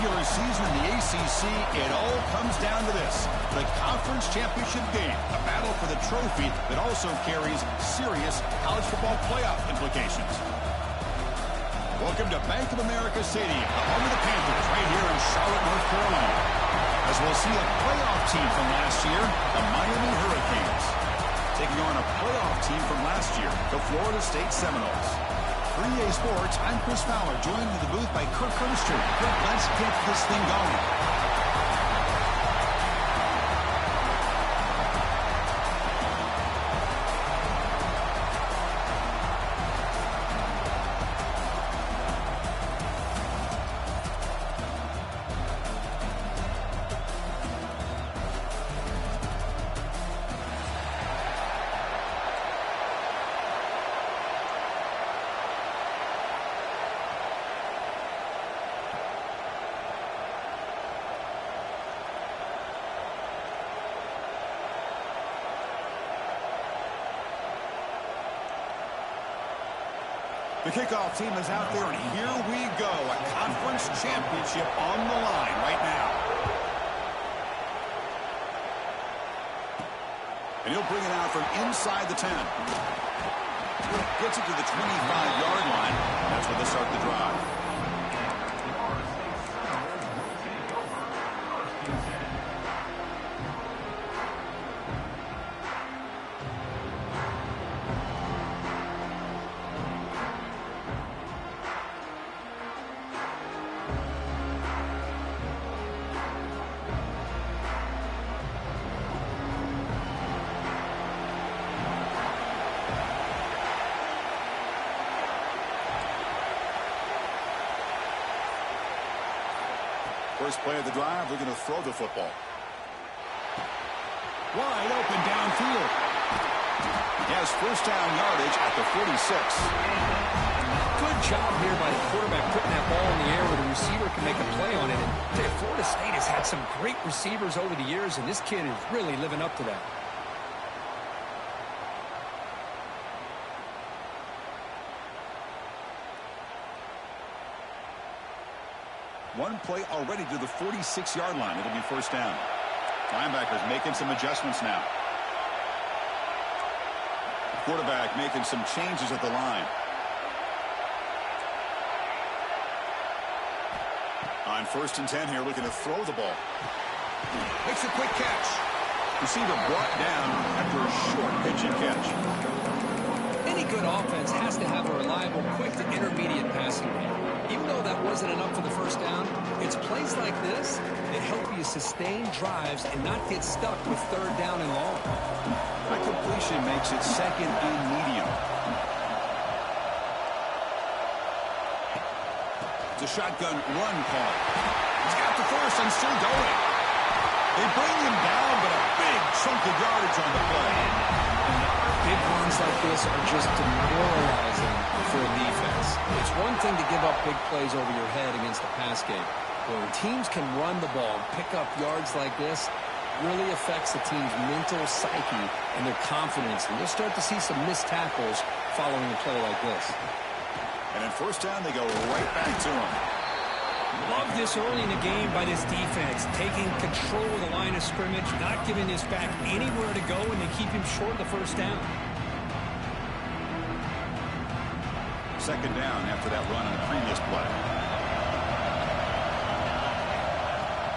regular season in the ACC, it all comes down to this: the conference championship game, a battle for the trophy that also carries serious college football playoff implications. Welcome to Bank of America Stadium, the home of the Panthers, right here in Charlotte, North Carolina. As we'll see a playoff team from last year, the Miami Hurricanes, taking on a playoff team from last year, the Florida State Seminoles. For EA Sports, I'm Chris Fowler, joined in the booth by Kirk Herbstreit. Kirk, let's get this thing going. The kickoff team is out there, and here we go. A conference championship on the line right now. And he'll bring it out from inside the 10. Gets it to the 25-yard line. That's where they start the drive. First play of the drive, we're going to throw the football. Wide open downfield. He has first down yardage at the 46. Good job here by the quarterback putting that ball in the air where the receiver can make a play on it. And Florida State has had some great receivers over the years, and this kid is really living up to that. One play already to the 46-yard line. It'll be first down. Linebackers making some adjustments now. Quarterback making some changes at the line. On 1st and 10 here, looking to throw the ball. Makes a quick catch. Receiver brought down after a short pitch and catch. Any good offense has to have a reliable, quick to intermediate passing game. Even though that wasn't enough for the first down, it's plays like this that help you sustain drives and not get stuck with 3rd down and long. That completion makes it 2nd and medium. It's a shotgun run call. He's got the first and still going. They bring him down, but a big chunk of yardage on the play. Big runs like this are just demoralizing for a defense. It's one thing to give up big plays over your head against the pass game. But when teams can run the ball and pick up yards like this, really affects the team's mental psyche and their confidence. And you'll start to see some missed tackles following a play like this. And in first down, they go right back to him. Love this early in the game by this defense, taking control of the line of scrimmage, not giving this back anywhere to go, and they keep him short of the first down. 2nd down after that run on the previous play.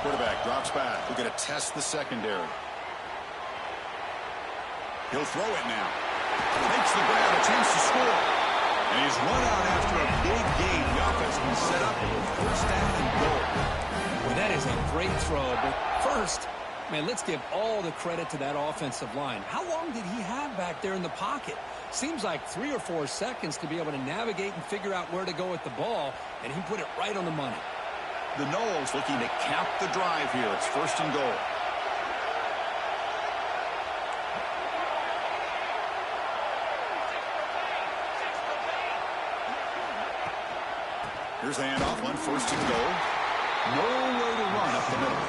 Quarterback drops back. We're going to test the secondary. He'll throw it now. Makes the grab, a chance to score. And he's run out after a big gain. The offense can set up with 1st down and goal. Well, that is a great throw. But first, man, let's give all the credit to that offensive line. How long did he have back there in the pocket? Seems like 3 or 4 seconds to be able to navigate and figure out where to go with the ball, and he put it right on the money. The Noles looking to cap the drive here. It's 1st and goal. Here's the handoff on 1st and goal. Nowhere to run up the middle.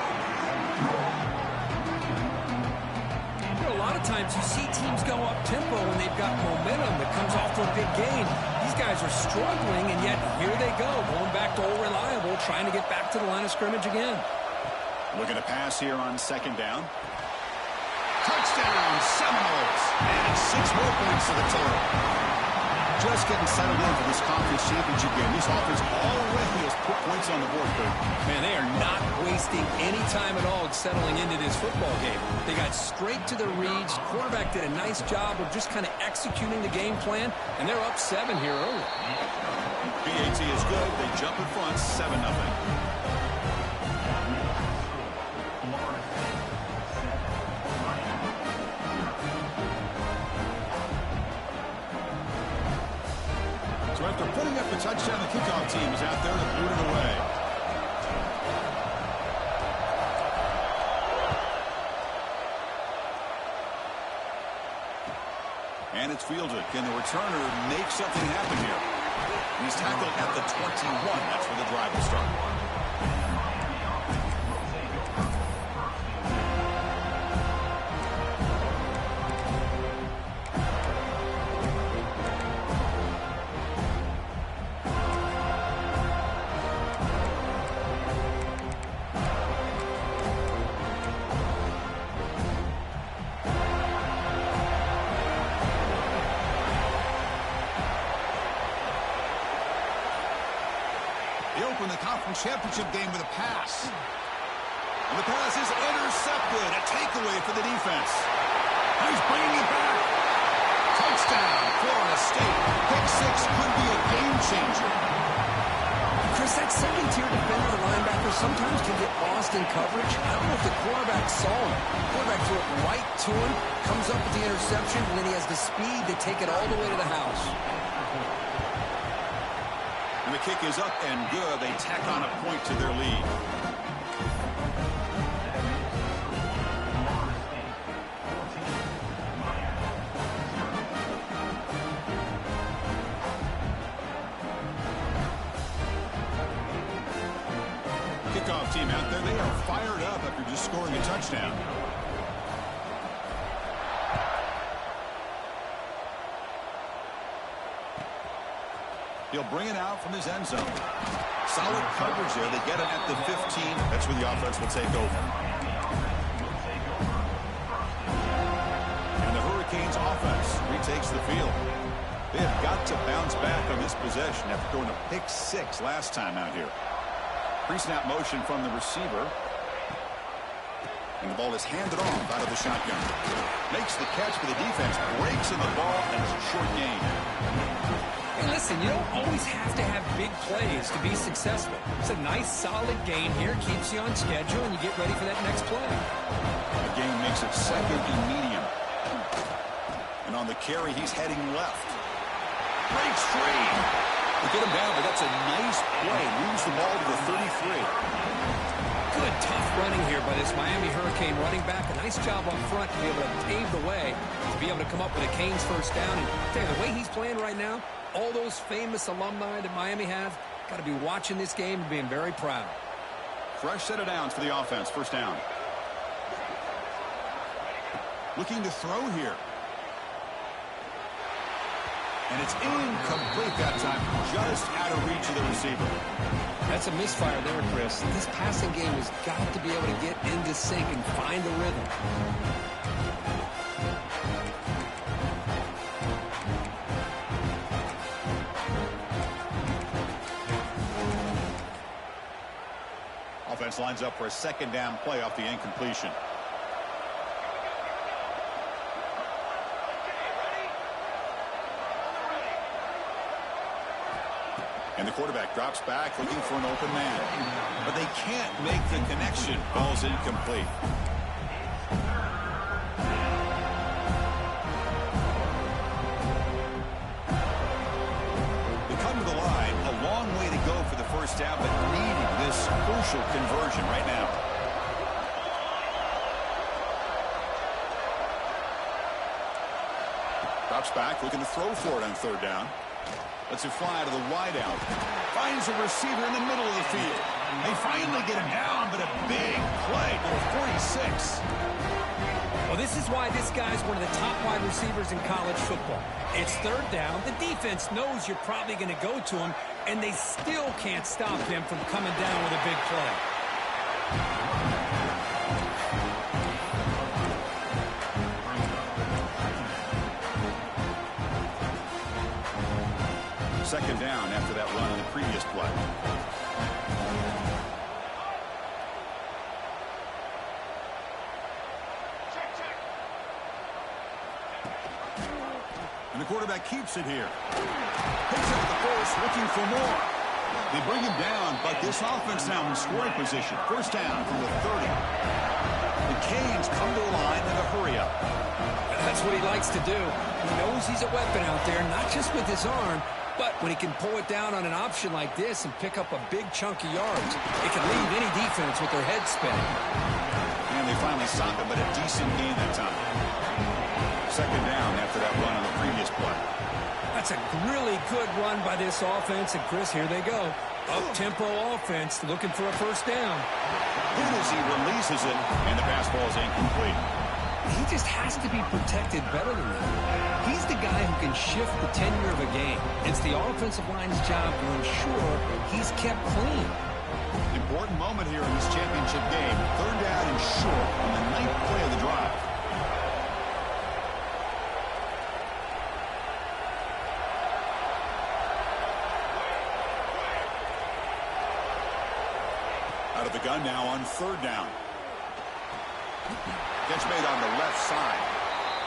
A lot of times you see teams go up tempo when they've got momentum that comes off to a big gain. These guys are struggling, and yet here they go, going back to old reliable, trying to get back to the line of scrimmage again. Looking to pass here on second down. Touchdown, Seminoles. And 6 more points to the total. Just getting settled in for this conference championship game. This offense already has put points on the board, Kurt. Man, they are not wasting any time at all settling into this football game. They got straight to their reads. Quarterback did a nice job of just kind of executing the game plan, and they're up 7 here early. PAT is good. They jump in front, 7-0. So after putting up the touchdown, the kickoff team is out there to boot it away. And it's fielded. Can the returner make something happen here? He's tackled at the 21. That's where the drive will start. Open the conference championship game with a pass. And the pass is intercepted. A takeaway for the defense. He's bringing it back. Touchdown, Florida State. Pick 6 could be a game changer. Chris, that second tier defender, the linebacker, sometimes can get lost in coverage. I don't know if the quarterback saw him. The quarterback threw it right to him, comes up with the interception, and then he has the speed to take it all the way to the house. And the kick is up and good. They tack on a point to their lead. Kickoff team out there. They are fired up after just scoring a touchdown. He'll bring it out from his end zone. Solid coverage there. They get it at the 15. That's where the offense will take over. And the Hurricanes offense retakes the field. They have got to bounce back on this possession after throwing a pick 6 last time out here. Pre-snap motion from the receiver. And the ball is handed off out of the shotgun. Makes the catch for the defense. Breaks in the ball, and it's a short gain. Hey, listen, you don't always have to have big plays to be successful. It's a nice, solid gain here. Keeps you on schedule, and you get ready for that next play. The game makes it second and medium. And on the carry, he's heading left. Breaks free. They get him down, but that's a nice play. Moves the ball to the 33. Good, tough running here by this Miami Hurricane running back. A nice job up front to be able to pave the way, to be able to come up with a Canes first down. And I tell you, the way he's playing right now, all those famous alumni that Miami have got to be watching this game and being very proud. Fresh set of downs for the offense. First down. Looking to throw here. And it's incomplete that time. Just out of reach of the receiver. That's a misfire there, Chris. This passing game has got to be able to get into sync and find a rhythm. Offense lines up for a second down play off the incompletion. And the quarterback drops back looking for an open man. But they can't make the connection. Ball's incomplete. They come to the line. A long way to go for the first down, but needing this crucial conversion right now. Drops back looking to throw for it on third down. Lets it fly to the wideout. Finds a receiver in the middle of the field. They finally get him down, but a big play to the 46. Well, Well, this is why this guy's one of the top wide receivers in college football. It's third down. The defense knows you're probably going to go to him, and they still can't stop him from coming down with a big play. Second down after that run on the previous play. And the quarterback keeps it here. Picks up the force, looking for more. They bring him down, but this offense now in scoring position. First down from the 30. The Canes come to the line in a hurry up. And that's what he likes to do. He knows he's a weapon out there, not just with his arm, but when he can pull it down on an option like this and pick up a big chunk of yards, it can leave any defense with their head spinning. And they finally stop it, but a decent gain that time. Second down after that run on the previous play. That's a really good run by this offense, and Chris, here they go. Up-tempo offense looking for a first down. Good as he releases it, and the pass ball is incomplete. He just has to be protected better than that. He's the guy who can shift the tenure of a game. It's the offensive line's job to ensure he's kept clean. Important moment here in this championship game. Third down and short on the 9th play of the drive. Out of the gun now on third down. Gets made on the left side.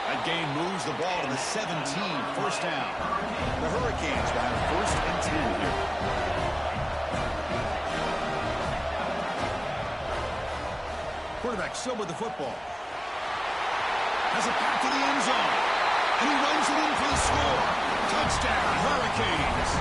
That gain moves the ball to the 17. First down. The Hurricanes will have first and 10 here. Quarterback still with the football. Has it back to the end zone. And he runs it in for the score. Touchdown, Hurricanes.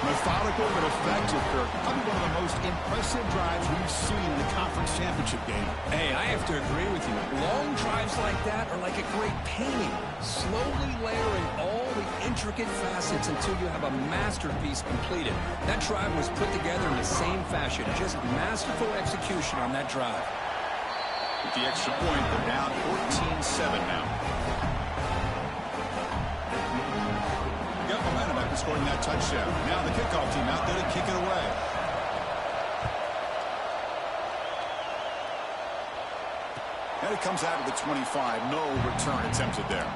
Methodical but effective, Kirk. Probably one of the most impressive drives we've seen in the conference championship game. Hey, I have to agree with you. Long drives like that are like a great painting. Slowly layering all the intricate facets until you have a masterpiece completed. That drive was put together in the same fashion. Just masterful execution on that drive. With the extra point, they're down 14-7 now. Got momentum after scoring that touchdown. Now the kickoff team out there to kick it away. And it comes out of the 25. No return attempted there.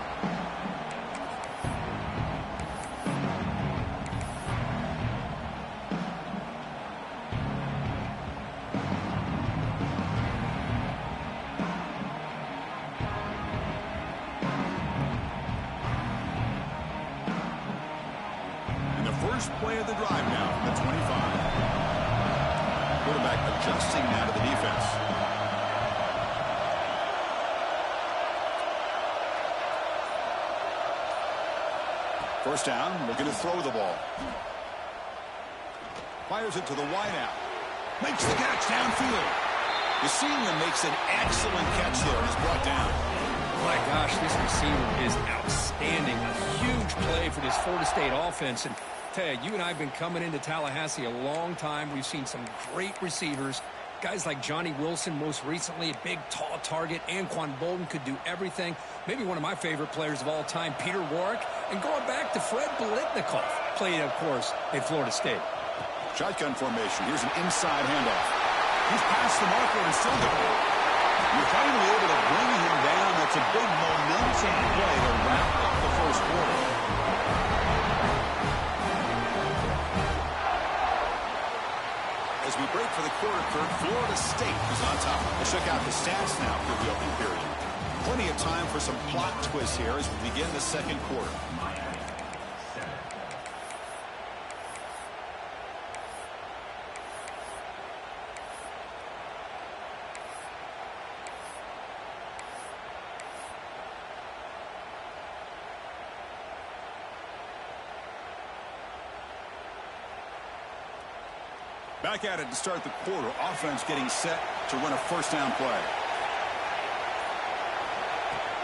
First play of the drive now, the 25. Quarterback adjusting now to the defense. First down, looking to throw the ball. Fires it to the wideout. Makes the catch downfield. The senior makes an excellent catch there and is brought down. My gosh, this receiver is outstanding. A huge play for this Florida State offense. And Ted, you and I have been coming into Tallahassee a long time. We've seen some great receivers. Guys like Johnny Wilson, most recently, a big, tall target. Anquan Bolden could do everything. Maybe one of my favorite players of all time, Peter Warrick. And going back to Fred Biletnikoff, played, of course, at Florida State. Shotgun formation. Here's an inside handoff. He's past the marker and still going. You're finally able to bring him down. That's a big momentum play to wrap up the first quarter. As we break for the quarter, Kirk, Florida State is on top. We'll check out the stats now for the opening period. Plenty of time for some plot twists here as we begin the second quarter. Back at it to start the quarter. Offense getting set to run a first down play.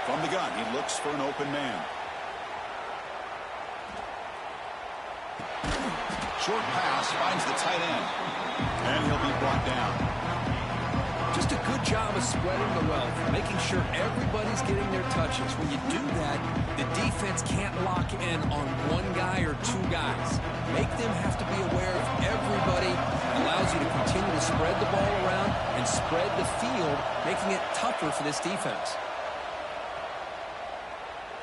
From the gun, he looks for an open man. Short pass finds the tight end. And he'll be brought down. Just Just a good job of spreading the wealth, making sure everybody's getting their touches. When you do that, the defense can't lock in on one guy or two guys. Make them have to be aware of everybody. Allows you to continue to spread the ball around and spread the field, making it tougher for this defense.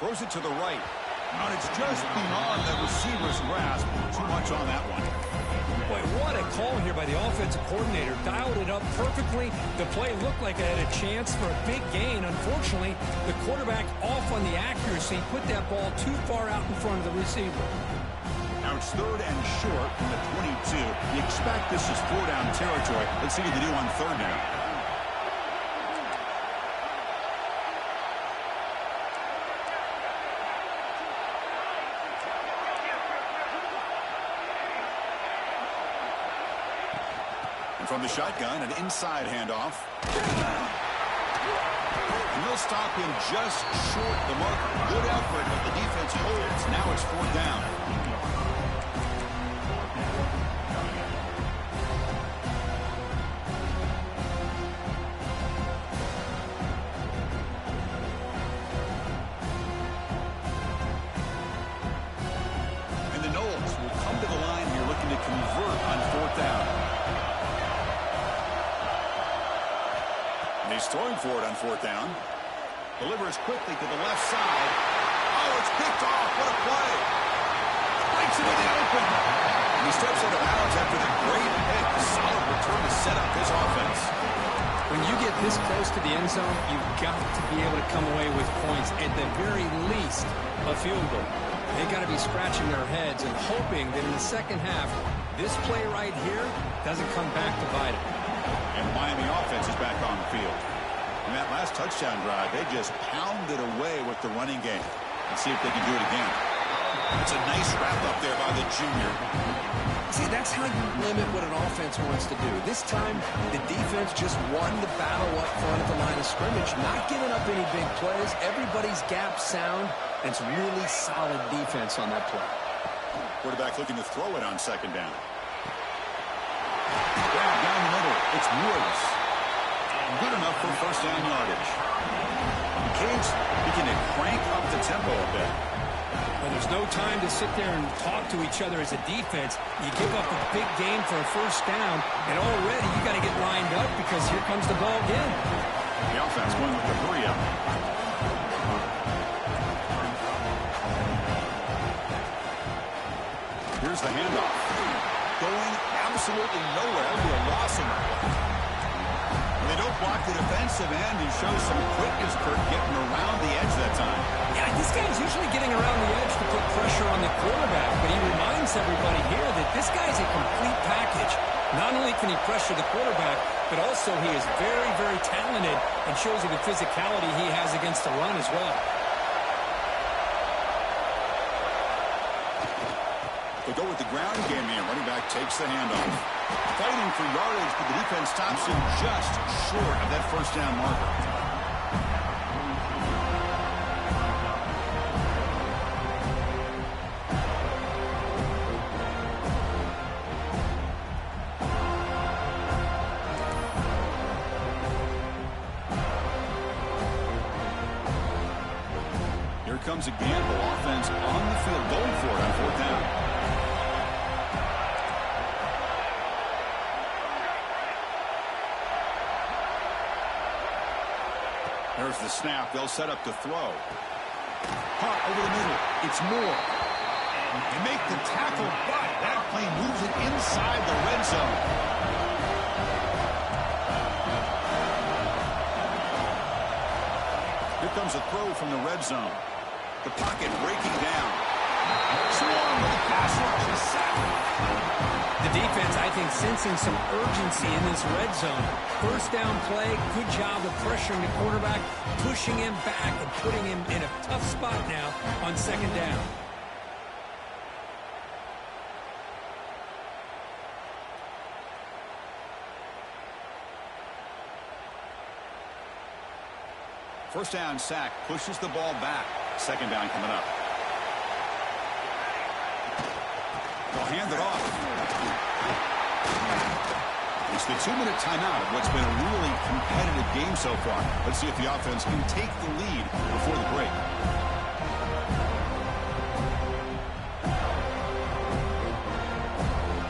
Throws it to the right. And it's just beyond the receiver's grasp. Too much on that one. Boy, what a call here by the offensive coordinator. Dialed it up perfectly. The play looked like it had a chance for a big gain. Unfortunately, the quarterback off on the accuracy, put that ball too far out in front of the receiver. Now it's 3rd and short from the 22. You expect this is 4-down territory. Let's see what they do on 3rd down. From the shotgun, an inside handoff. And they'll stop him just short the marker. Good effort, but the defense holds. Now it's 4th down. And the Knowles will come to the line here looking to convert on 4th down. He's throwing for it on 4th down. Delivers quickly to the left side. Oh, it's picked off. What a play. Breaks it in the open. And he steps out of bounds after the great hit. A solid return to set up his offense. When you get this close to the end zone, you've got to be able to come away with points. At the very least, a field goal. They've got to be scratching their heads and hoping that in the second half, this play right here doesn't come back to bite it. And the Miami offense is back on the field. In that last touchdown drive, they just pounded away with the running game. Let's see if they can do it again. It's a nice wrap up there by the junior. See, that's how you limit what an offense wants to do. This time, the defense just won the battle up front at the line of scrimmage, not giving up any big plays. Everybody's gap sound, and it's really solid defense on that play. Quarterback looking to throw it on 2nd down. Grab down the middle. It's Woods. And good enough for 1st down yardage. Cade's beginning to crank up the tempo a bit. Well, there's no time to sit there and talk to each other as a defense. You give up a big game for a 1st down, and already you got to get lined up because here comes the ball again. The offense going with the hurry up. Here's the handoff. Going absolutely nowhere. It'll be a loss in it. They don't block the defensive end. He shows some quickness, Kurt, getting around the edge that time. Yeah, this guy's usually getting around the edge to put pressure on the quarterback, but he reminds everybody here that this guy's a complete package. Not only can he pressure the quarterback, but also he is very, very talented and shows you the physicality he has against the run as well. They go with the ground game here. Running back takes the handoff. Fighting for yardage, but the defense stops him just short of that 1st down marker. Here comes a gamble. Offense on the field going for it on 4th down. There's the snap. They'll set up to throw. Hot over the middle. It's Moore. And make the tackle, but that play moves it inside the red zone. Here comes a throw from the red zone. The pocket breaking down. Swarm with the pass rush is sacked. The defense, I think, sensing some urgency in this red zone. 1st down play, good job of pressuring the quarterback, pushing him back and putting him in a tough spot now on 2nd down. First down sack pushes the ball back. 2nd down coming up. They'll hand it off. It's the 2-minute timeout of what's been a really competitive game so far. Let's see if the offense can take the lead before the break.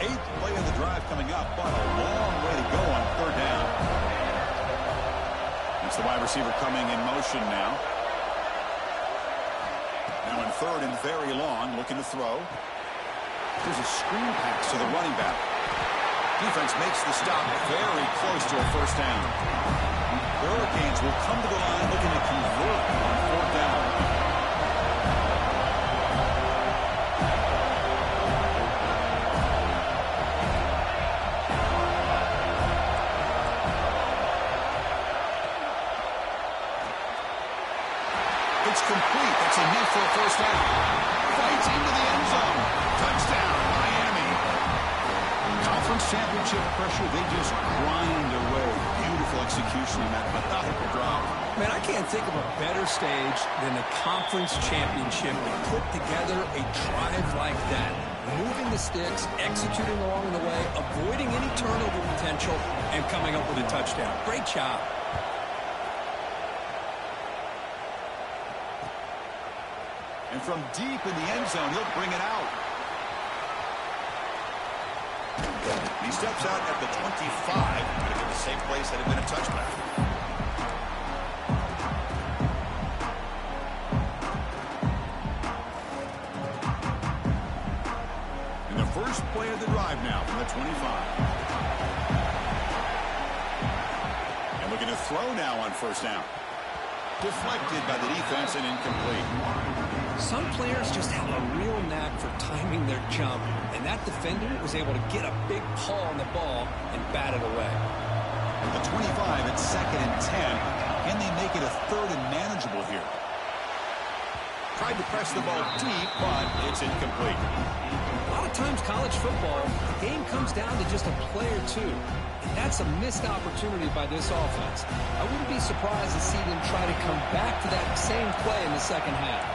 Eighth play of the drive coming up, but a long way to go on third down. It's the wide receiver coming in motion now. Now in third and very long, looking to throw. There's a screen pass to the running back. Defense makes the stop very close to a first down. The Hurricanes will come to the line looking to convert on fourth down. It's complete. That's enough for a first down. Fights into the end zone. Touchdown, Miami. Conference championship pressure, they just grind away. Beautiful execution in that methodical drive. Man, I can't think of a better stage than the conference championship to put together a drive like that. Moving the sticks, executing along the way, avoiding any turnover potential, and coming up with a touchdown. Great job. And from deep in the end zone, he'll bring it out. He steps out at the 25. Going to get the same place that had been a touchback. And the first play of the drive now from the 25. And looking to throw now on first down. Deflected by the defense and incomplete. Some players just have a real knack for timing their jump, and that defender was able to get a big paw on the ball and bat it away. The 25 at 2nd and 10. Can they make it a third and manageable here? Tried to press the ball deep, but it's incomplete. A lot of times college football, the game comes down to just a play or two. And that's a missed opportunity by this offense. I wouldn't be surprised to see them try to come back to that same play in the second half.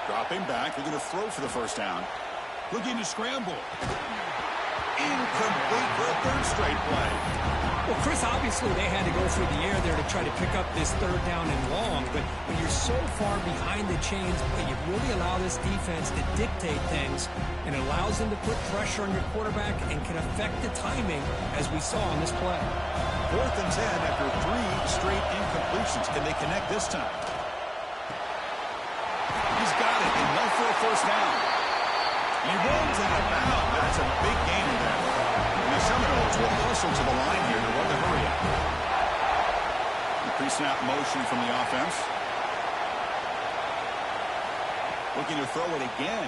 Dropping back, they're going to throw for the first down. Looking to scramble. Incomplete for a third straight play. Well, Chris, obviously they had to go through the air there to try to pick up this third down and long, but when you're so far behind the chains, you really allow this defense to dictate things, and it allows them to put pressure on your quarterback and can affect the timing, as we saw on this play. 4th and 10 after 3 straight incompletions. Can they connect this time? He's got it, enough for a first down. He rolls out of bounds. That's a big gain in there. And the Seminoles will hustle to the line here to run the hurry up. The pre-snap motion from the offense. Looking to throw it again.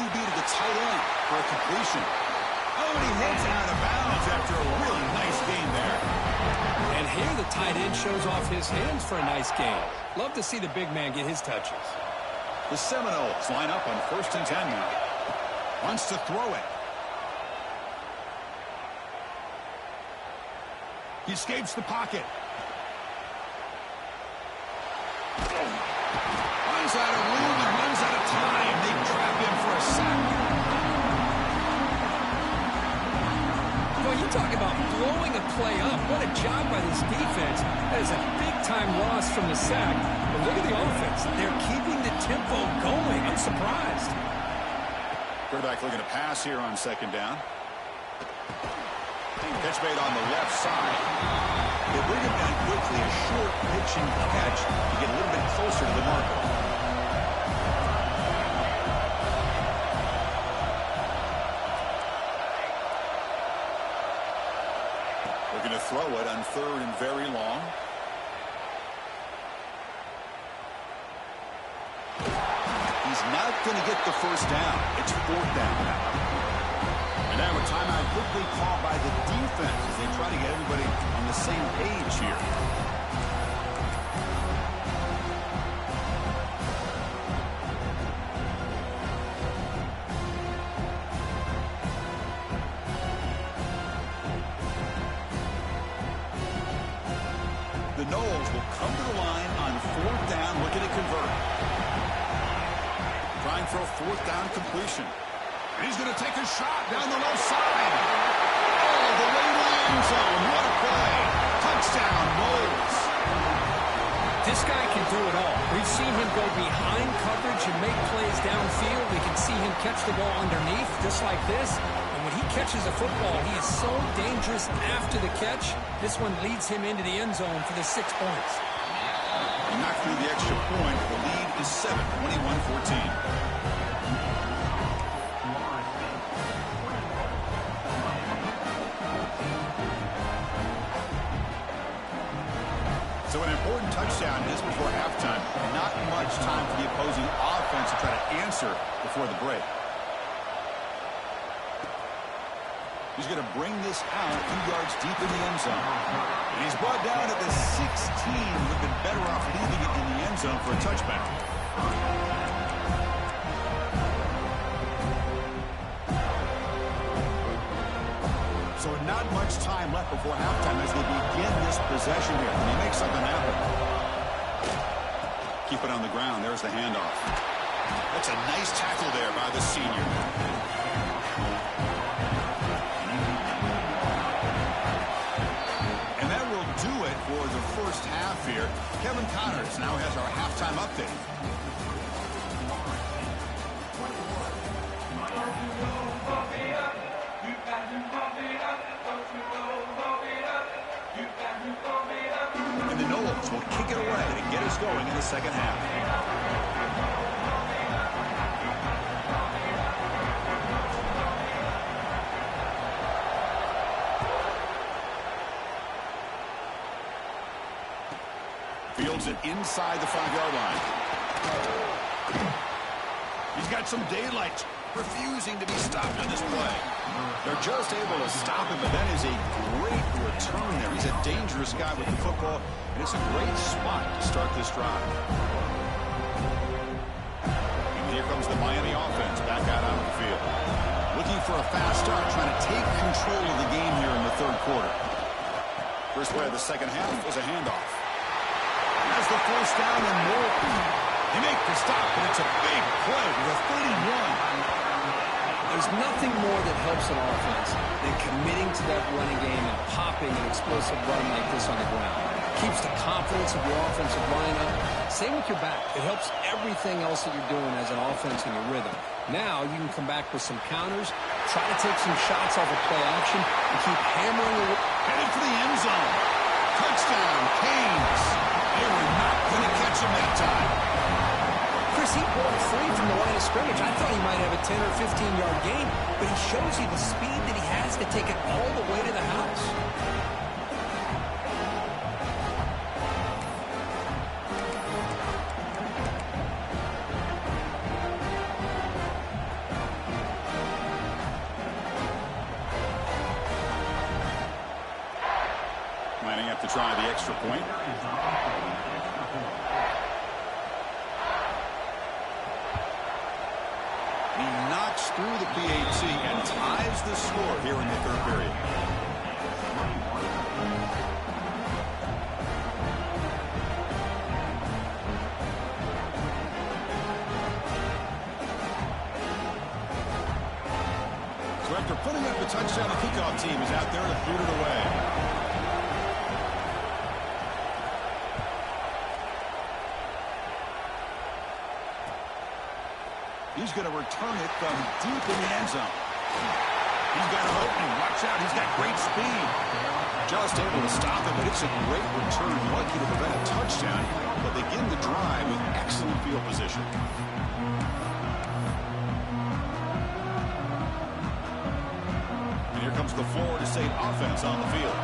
QB to the tight end for a completion. Oh, and he heads out of bounds after a really nice gain there. And here the tight end shows off his hands for a nice gain. Love to see the big man get his touches. The Seminoles line up on 1st and 10 now. Wants to throw it. He escapes the pocket. Runs out of room and runs out of time. They trap him for a sack. Well, you talk about blowing a play up. What a job by this defense. That is a big-time loss from the sack. But look at the offense. They're keeping the tempo going. I'm surprised. Quarterback looking to pass here on 2nd down. Catch made on the left side. They bring him down quickly. A short pitching catch to get a little bit closer to the marker. Looking to throw it on 3rd and very long. He's not going to get the first down. It's 4th down now. And now a timeout quickly called by the defense as they try to get everybody on the same page here. The Noles will come to the line on 4th down, looking to convert. line for a fourth down completion. And he's going to take a shot down the left side. All the way to the end zone. What a play. Touchdown, Knowles. This guy can do it all. We've seen him go behind coverage and make plays downfield. We can see him catch the ball underneath, just like this. And when he catches a football, he is so dangerous after the catch. This one leads him into the end zone for the 6 points. He knocked through the extra point. The lead is 7, 21-14. So an important touchdown just before halftime. Not much time for the opposing offense to try to answer before the break. He's going to bring this out a few yards deep in the end zone. And he's brought down at the 16. Would have been better off leaving it in the end zone for a touchback. So not much time left before halftime as they begin this possession here. Can he make something happen? Keep it on the ground. There's the handoff. That's a nice tackle there by the senior. And that will do it for the first half here. Kevin Connors now has our halftime update. And the Knowles will kick it away to get us going in the second half. Fields it inside the 5-yard line. He's got some daylight, refusing to be stopped on this play. They're just able to stop him, but that is a great return there. He's a dangerous guy with the football, and it's a great spot to start this drive. And here comes the Miami offense back out on the field. Looking for a fast start, trying to take control of the game here in the third quarter. First play of the second half was a handoff. That's the first down and more. They make the stop, but it's a big play with a 31. There's nothing more that helps an offense than committing to that running game and popping an explosive run like this on the ground. Keeps the confidence of your offensive line up. Same with your back. It helps everything else that you're doing as an offense in your rhythm. Now you can come back with some counters, try to take some shots off of play action, and keep hammering away. Headed for the end zone. Touchdown, Canes. They were not going to catch him that time. Chris, he broke free from the line of scrimmage. I thought he might have a 10 or 15-yard gain, but he shows you the speed that he has to take it all the way to the house. Lining up to try the extra point. He knocks through the PAT and ties the score here in the third period. So after putting up the touchdown, the kickoff team is out there to boot it away. He's going to return it from deep in the end zone. He's got an opening. Watch out. He's got great speed. Just able to stop him, but it's a great return. Lucky to prevent a touchdown, but they begin the drive with excellent field position. And here comes the Florida State offense on the field.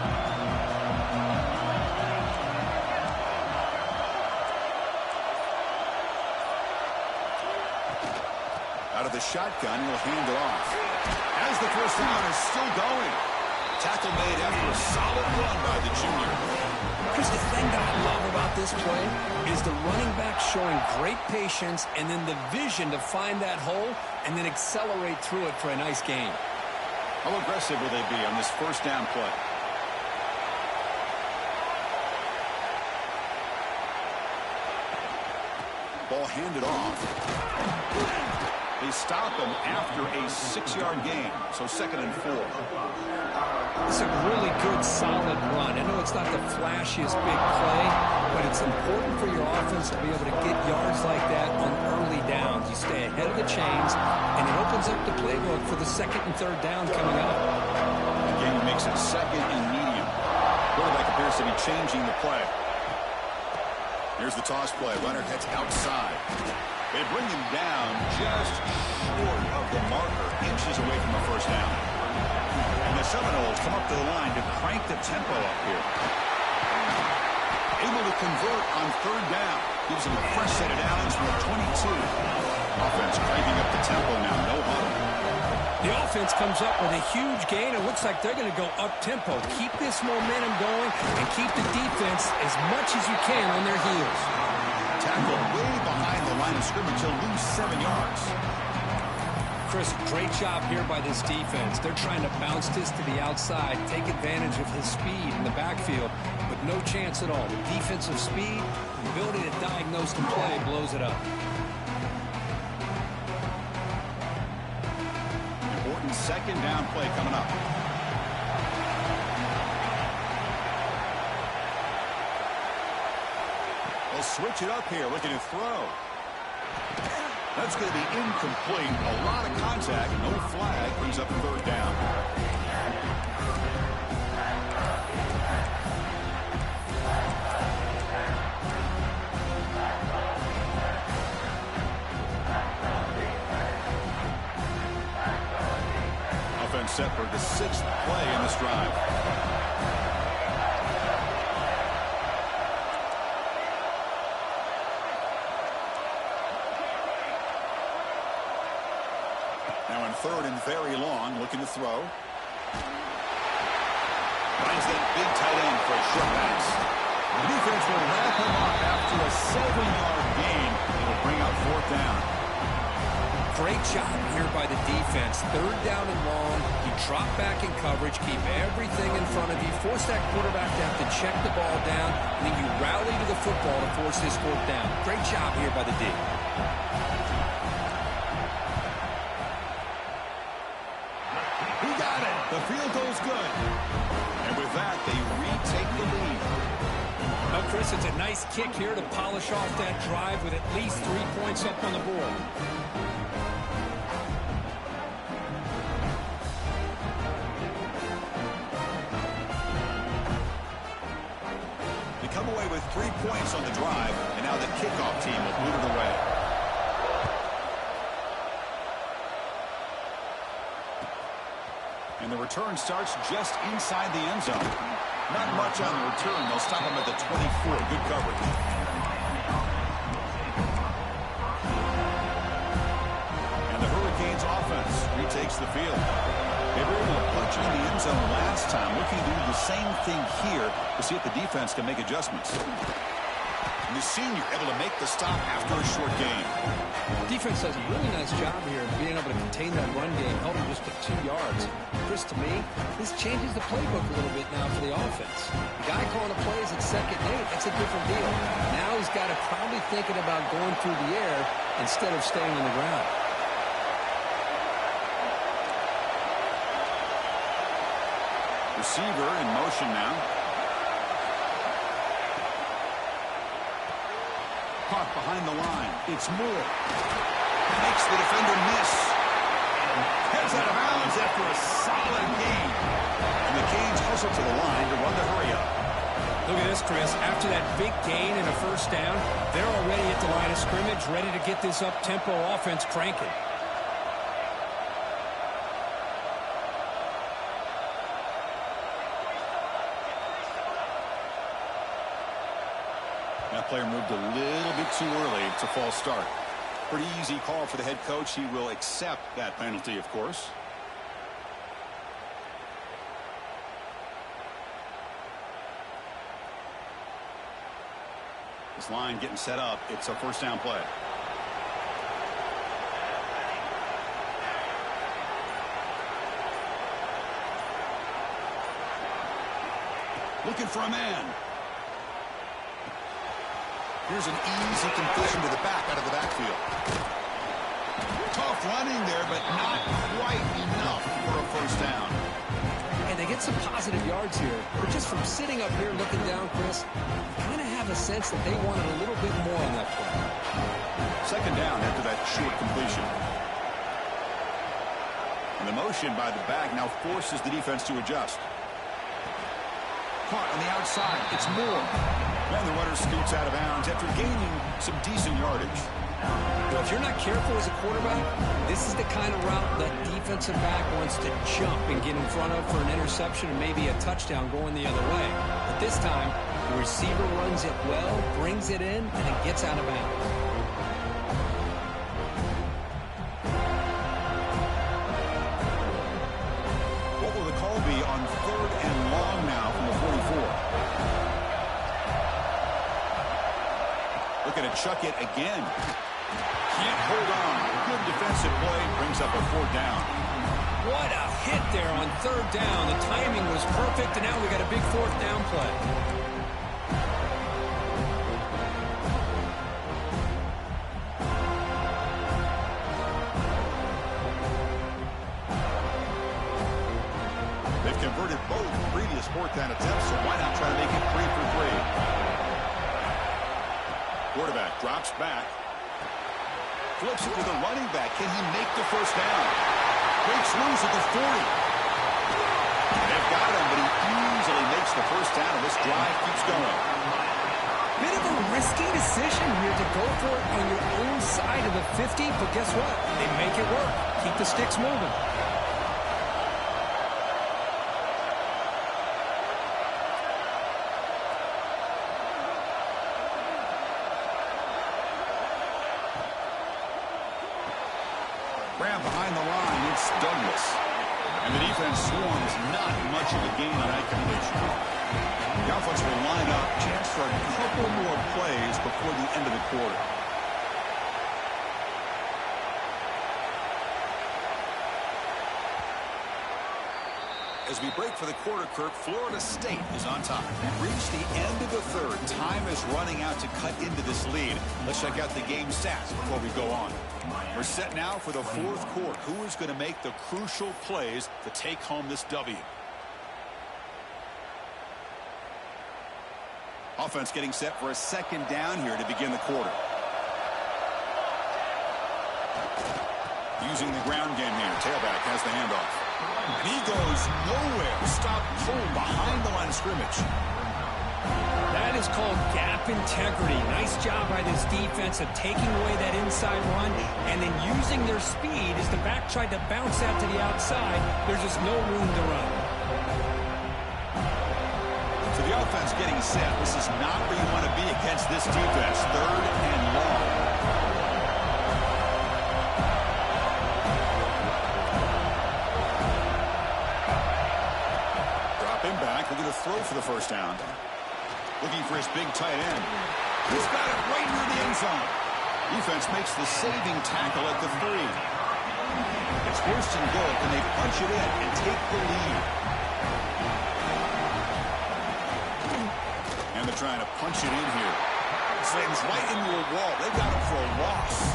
Out of the shotgun, he'll hand it off. As the first down is still going. Tackle made after a solid run by the junior. Chris, the thing that I love about this play is the running back showing great patience and then the vision to find that hole and then accelerate through it for a nice gain. How aggressive will they be on this first down play? Ball handed off. They stop him after a 6-yard gain. So 2nd and 4. It's a really good, solid run. I know it's not the flashiest big play, but it's important for your offense to be able to get yards like that on early downs. You stay ahead of the chains, and it opens up the playbook for the 2nd and 3rd down coming up. Again, he makes it 2nd and medium. Quarterback appears to be changing the play. Here's the toss play. Runner heads outside. They bring him down just short of the marker, inches away from the 1st down. And the Seminoles come up to the line to crank the tempo up here. Able to convert on 3rd down. Gives them a fresh set of downs from the 22. Offense cranking up the tempo now. No huddle. The offense comes up with a huge gain. It looks like they're going to go up-tempo. Keep this momentum going and keep the defense as much as you can on their heels. Tackle way behind the line of scrimmage. He'll lose 7 yards. Chris, great job here by this defense. They're trying to bounce this to the outside, take advantage of his speed in the backfield, but no chance at all. The defensive speed, the ability to diagnose the play blows it up. Important 2nd down play coming up. They'll switch it up here, looking to throw. That's going to be incomplete. A lot of contact, no flag, brings up 3rd down. Offense set for the 6th play in this drive. Now in 3rd and very long, looking to throw. Finds that big tight end for a short pass. The defense will wrap him up after a 7-yard gain. It'll bring up 4th down. Great job here by the defense. 3rd down and long. You drop back in coverage, keep everything in front of you, force that quarterback to have to check the ball down, and then you rally to the football to force this 4th down. Great job here by the D. He got it. The field goes good. And with that, they retake the lead. Well, Chris, it's a nice kick here to polish off that drive with at least 3 points up on the board. They come away with 3 points on the drive, and now the kickoff team will move it away. And the return starts just inside the end zone. Not much on the return. They'll stop him at the 24. Good coverage. And the Hurricanes offense retakes the field. They were able to punch in the end zone last time. Looking to do the same thing here to see if the defense can make adjustments. And the senior able to make the stop after a short gain. Defense does a really nice job here of being able to contain that run game, held him just to 2 yards. Chris, to me, this changes the playbook a little bit now for the offense. The guy calling the plays at 2nd and 8, that's a different deal. Now he's got to probably thinking about going through the air instead of staying on the ground. Receiver in motion now. Caught behind the line. It's Moore. Makes the defender miss. Heads out of bounds after a solid gain. And the Canes hustle to the line to run the hurry up. Look at this, Chris. After that big gain and a 1st down, they're already at the line of scrimmage, ready to get this up-tempo offense cranking. That player moved a little bit too early. It's a false start. Pretty easy call for the head coach. He will accept that penalty, of course. This line getting set up. It's a 1st down play. Looking for a man. Here's an easy completion to the back out of the there, but not quite enough for a first down. And they get some positive yards here, but just from sitting up here looking down, Chris, you kind of have a sense that they wanted a little bit more on that play. Second down after that short completion. And the motion by the back now forces the defense to adjust. Caught on the outside. It's Moore. And the runner scoots out of bounds after gaining some decent yardage. Well, if you're not careful as a quarterback, this is the kind of route that defensive back wants to jump and get in front of for an interception and maybe a touchdown going the other way. But this time, the receiver runs it well, brings it in, and it gets out of bounds. What will the call be on 3rd and long now from the 44? Looking to chuck it again. Can't hold on. Good defensive play. Brings up a 4th down. What a hit there on 3rd down. The timing was perfect, and now we got a big 4th down play. They've converted both previous 4th down attempts, so why not try to make it 3 for 3? Quarterback drops back. Flips it to the running back. Can he make the first down? Breaks loose at the 40. They've got him, but he easily makes the first down, and this drive keeps going. Bit of a risky decision here to go for it on your own side of the 50, but guess what? They make it work. Keep the sticks moving. Grab behind the line, it's Douglas. And the defense swarms not much of a gain on that completion. The offense will line up, chance for a couple more plays before the end of the quarter. As we break for the quarter, Kirk, Florida State is on top. We've reached the end of the 3rd. Time is running out to cut into this lead. Let's check out the game stats before we go on. We're set now for the 4th quarter. Who is going to make the crucial plays to take home this W? Offense getting set for a 2nd down here to begin the quarter. Using the ground game here. Tailback has the handoff. And he goes nowhere. Stop pulled behind the line of scrimmage. That is called gap integrity. Nice job by this defense of taking away that inside run and then using their speed as the back tried to bounce out to the outside. There's just no room to run. So the offense getting set. This is not where you want to be against this defense. 3rd and long. Looking to throw for the first down. Looking for his big tight end. He's got it right near the end zone. Defense makes the saving tackle at the 3. It's 1st and goal. Can they punch it in and take the lead? And they're trying to punch it in here. Slams right into a wall. They've got him for a loss.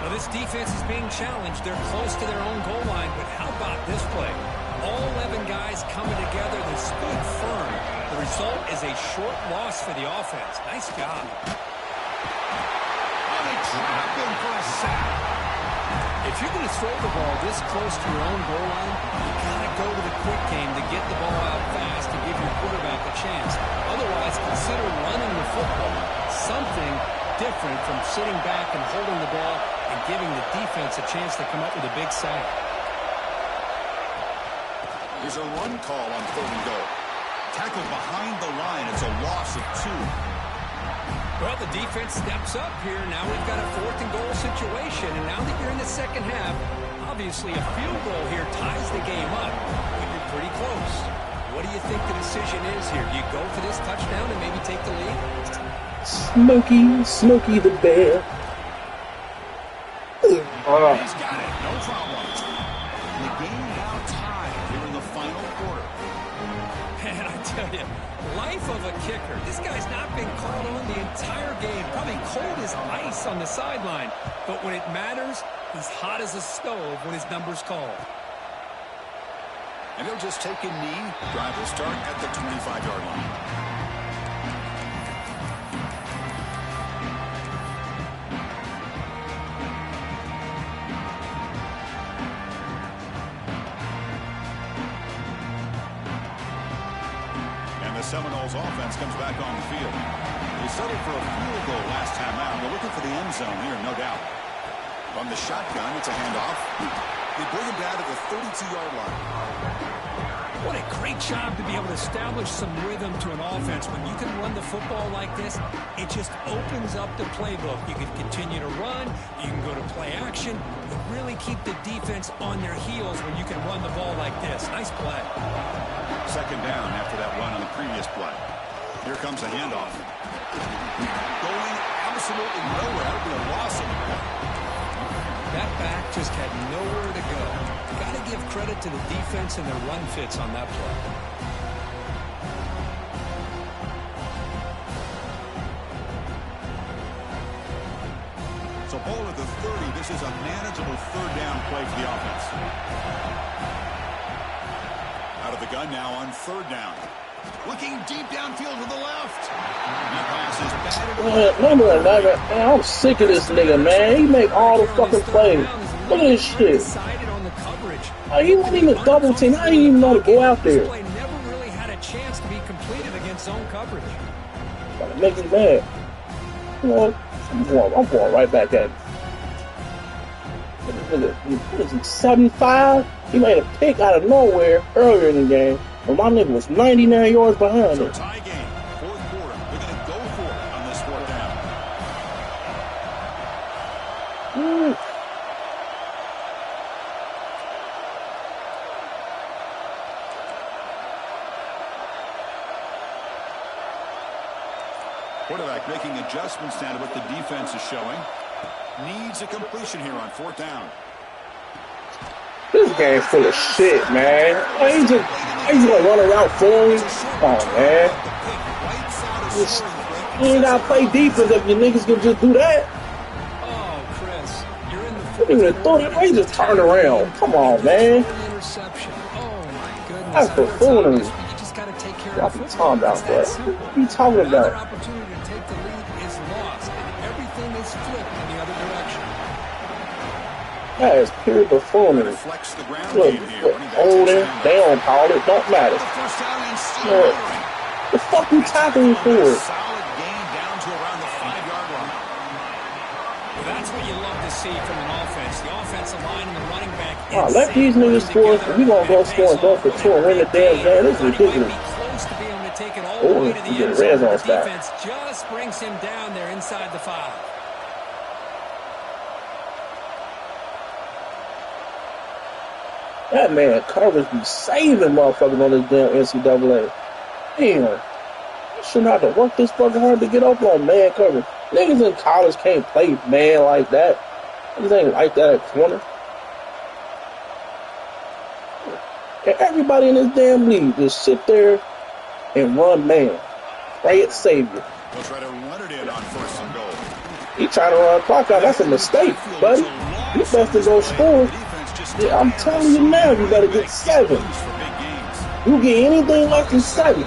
Well, this defense is being challenged. They're close to their own goal line, but how about this play? All 11 guys coming together. They stood firm. The result is a short loss for the offense. Nice job. Oh, they trap him for a sack. If you're going to throw the ball this close to your own goal line, you got to go to the quick game to get the ball out fast to give your quarterback a chance. Otherwise, consider running the football. Something different from sitting back and holding the ball and giving the defense a chance to come up with a big sack. There's a run call on 3rd and goal. Tackled behind the line. It's a loss of 2. Well, the defense steps up here. Now we've got a 4th and goal situation. And now that you're in the second half, obviously a field goal here ties the game up. But you're pretty close. What do you think the decision is here? Do you go for this touchdown and maybe take the lead? Smokey the Bear. He's got it. No problem. And the game now tied here in the final quarter. Man, I tell you, life of a kicker. This guy's not been called on the entire game. Probably cold as ice pace on the sideline. But when it matters, he's hot as a stove when his number's called. And he'll just take a knee. Drive will start at the 25-yard line. And the Seminoles offense comes back on the field. They settled for a field goal last time out. They're looking for the end zone here, no doubt. On the shotgun, it's a handoff. They bring him down to the 32-yard line. What a great job to be able to establish some rhythm to an offense. When you can run the football like this, it just opens up the playbook. You can continue to run. You can go to play action. You really keep the defense on their heels when you can run the ball like this. Nice play. Second down after that run on the previous play. Here comes a handoff. Going absolutely nowhere. That would be a loss of the ball. That back just had nowhere to go. Got to give credit to the defense and their run fits on that play. So ball at the 30. This is a manageable third down play for the offense. Out of the gun now on third down. Looking deep downfield to the left. That pass is batted. Man, I'm sick of this nigga, man. He make all the fucking plays. Look at this shit. He wasn't even double team. I didn't even know to go out there. Never really had a chance to be completed against zone coverage. That makes me mad. You know what? I'm going right back at him. What is he, 75? He made a pick out of nowhere earlier in the game. But my nigga was 99 yards behind him. Tie game, fourth quarter. They're going to go for it on this fourth down. Quarterback making adjustments now to what the defense is showing. Needs a completion here on fourth down. This game's full of shit, man. He's just gonna run around for him. Oh, man. You ain't gotta play defense if your niggas can just do that. Oh, Chris, you're in the You even throw that way, just turn around. Come on, man. interception. Oh, my goodness. That's buffoonery. You just got to take care Drop of the the tongue football. out, bro. It's that simple. What are you talking Another about? opportunity to take the lead is lost, and everything is flipped in the other direction. That is pure buffoonery. Flex the ground Look, game here. holding, they don't call it, don't matter. First down and still Look, moving. the fuck you tackling for? Solid gain down to around the 5-yard line. Well, that's what you love to see from an offense. The offensive line and the running back. Let these niggas score. We gonna go score and go for 2 and win the damn game. This is ridiculous. Close to being able to take it all Oh, the way to the you get end a red zone. zone The stop. defense just brings him down there inside the 5. That man Covers be saving motherfuckers on this damn NCAA. Damn. You shouldn't have to work this fucking hard to get up on man coverage. Niggas in college can't play man like that. Niggas ain't like that at corner. And everybody in this damn league just sit there and run man. Pray it savior. They'll try to run it in on first and goal. He trying to run a clock out. That's a mistake, buddy. You best to go score. Yeah, I'm telling you now, you better get 7. You get anything less than 7.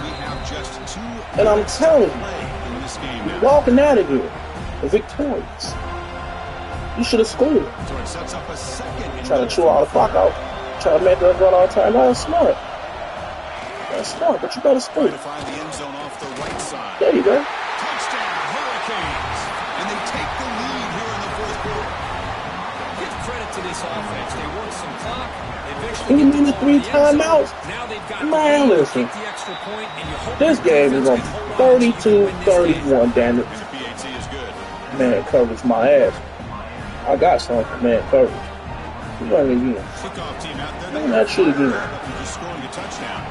And I'm telling you, you're walking out of here victorious. You should have scored. Trying to chew all the clock out. Trying to make us run all the time. That's smart. That's smart, but you better score. There you go. Touchdown, Hurricanes. And they take the lead here in the fourth quarter. Give credit to this offense. They worked some clock. You mean the 3 timeouts? Now they've got Man, listen. the extra point, and you hope This game is on 32-31, damn it. And the PAT is good. Man coverage my ass. I got something for man coverage. You run it again. Kickoff team out there. Run that shit again. You're just scoring a touchdown.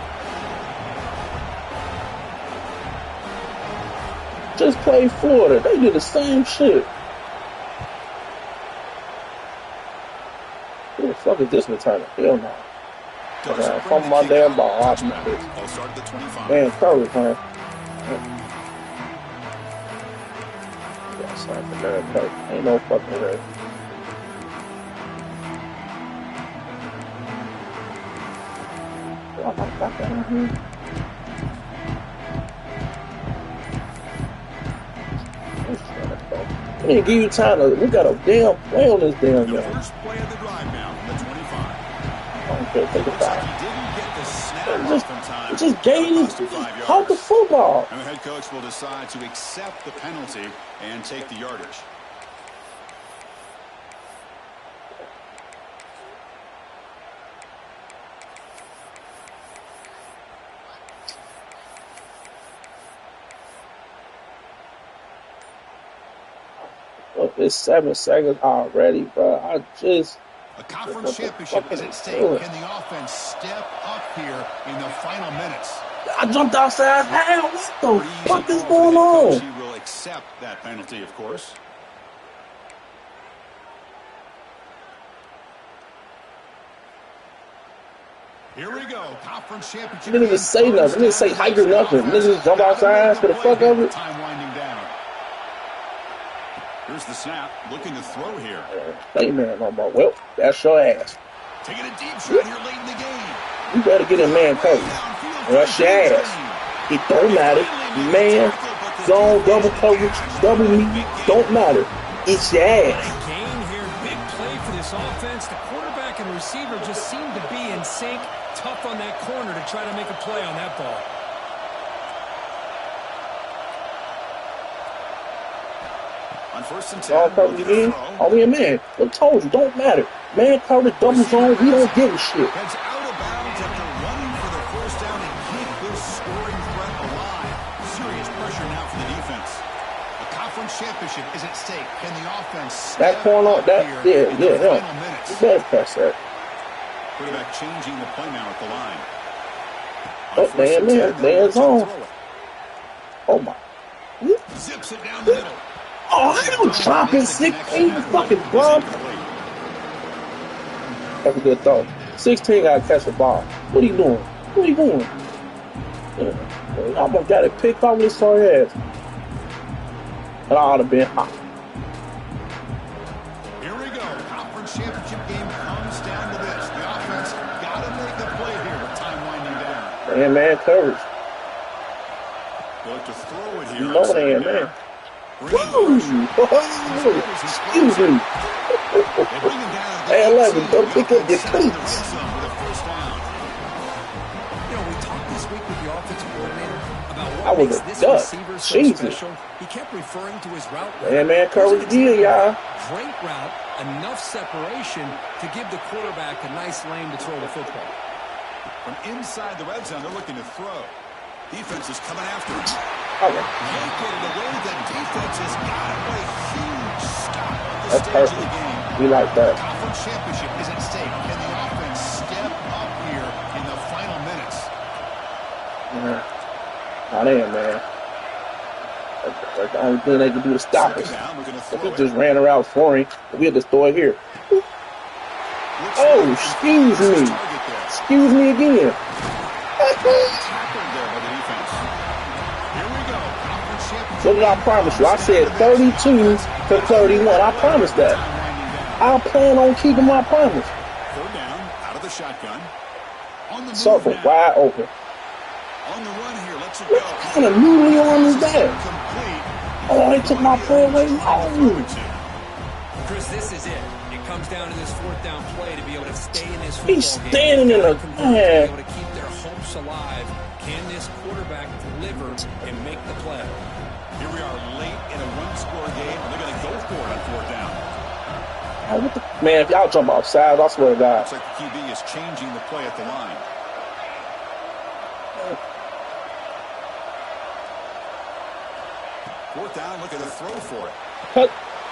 Just play Florida. They do the same shit. Who the fuck is this returner? Hell no. From my damn ball. All started at 25. Man coverage, man. Yeah, sorry. Ain't no fucking way. Oh, I got that on here. We didn't give you time to. We got a damn play on this damn game. The first play of the drive now from the 25. I don't care. Take it back. He didn't get the snap off in time. Just gave caught the football. And the head coach will decide to accept the penalty and take the yardage. Look, it's 7 seconds already, bro. I just. A conference championship is at stake. Can the offense step up here in the final minutes? I jumped outside. Hey, what the fuck is going on? He will accept that penalty, of course. Here we go. Conference championship. Didn't even say nothing. Didn't say hike or nothing. Niggas just jump outside for the fuck of it. Time winding down. Here's the snap. Looking to throw here. Hey, man, no more. Well, that's your ass. Taking a deep shot here late in the game. You better get in man coverage. That's your ass. It don't matter. Man, zone, double coverage, double meet, don't matter. It's your ass. Gain here, big play for this offense. The quarterback and receiver just seem to be in sync. Tough on that corner to try to make a play on that ball. On first and 10. Zone coverage again. Oh, yeah, man. I told you, don't matter. Man coverage, double zone, we don't give a shit. Heads out of bounds after running for the first down and keep this scoring threat alive. Serious pressure now for the defense. A conference championship is at stake. Can the offense That corner, that, yeah. minutes? You better press that. Quarterback changing the play now at the line. Oh, man, zone. Oh, my. Zips it down the middle. Oh, I don't drop it. 16 fucking bump. That's a good thought. 16 got to catch the ball. What are you doing? What are you doing? I almost got it picked off with his sorry ass. And I ought to been hot. Here we go. Conference championship game comes down to this. The offense got to make a play here with time winding down. Man coverage. Look to throw it here. You know they ain't man. Woo! Excuse me. Hey, 11, don't pick up your cleats. We talked this week with the offensive coordinator about I what was makes this a duck. receiver so Jesus. special. He kept referring to his route. Man coverage again, y'all. Great route, enough separation to give the quarterback a nice lane to throw the football. From inside the red zone, they're looking to throw. Defense is coming after him. Okay. Located away, the defense has got him a huge stop at the That's stage perfect. of the game. We like that. Conference championship is at stake. Can the offense step up here in the final minutes? Not in, man. That's the only thing they can do to stop us. If we just ran around for him, we had to throw it here. Oh, excuse me. Excuse me again. What did I promise you? I said 32 to 31. I promised that. I plan on keeping my promise. Third down, out of the shotgun. On the Circle wide open. On the run here, let's it go. What kind of noodly on is that? Oh, they took my play away. No. Chris, this is it. It comes down to this fourth down play to be able to stay in this football He's game. standing in a To be man. able to keep their hopes alive. Can this quarterback deliver and make the play? Here we are late in a one-score game, and they're going to go for it on fourth down. Oh, what the, man, if y'all jump outside, I swear to God. Looks like the QB is changing the play at the line. Fourth down, look at the throw for it. Cut.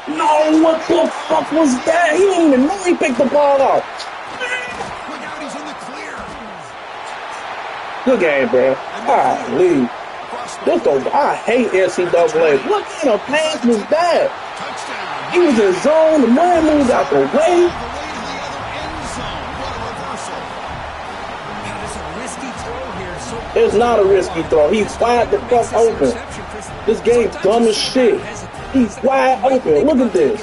No, what the fuck was that? He didn't even know he picked the ball up. Look out, he's in the clear. Good game, bro. Golly. This the, I hate NCAA. What kind of pass was that? Touchdown. He was in zone. The man moved out the way. All the way to the other end zone. What a reversal. Now, there's a risky throw here. So It's not a risky throw. He's wide the fuck open. This game's dumb as shit. He's wide open. Look at this.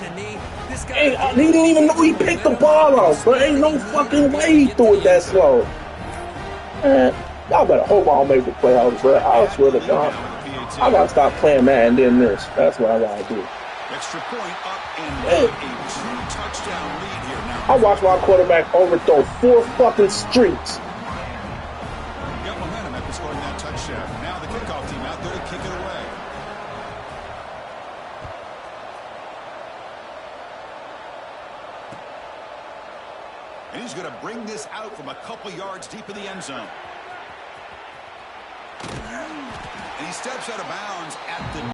Hey, he didn't even know he picked the ball off, but ain't no fucking way he threw it that slow. Man, y'all better hope I don't make the playoffs, bro. I swear to God. I gotta stop playing Madden than this. That's what I gotta do. Extra point up and a true touchdown lead here now. I watched my quarterback overthrow 4 fucking streaks. Got momentum after scoring that touchdown. Now the kickoff team out there to kick it away. And he's going to bring this out from a couple yards deep in the end zone. And he steps out of bounds at the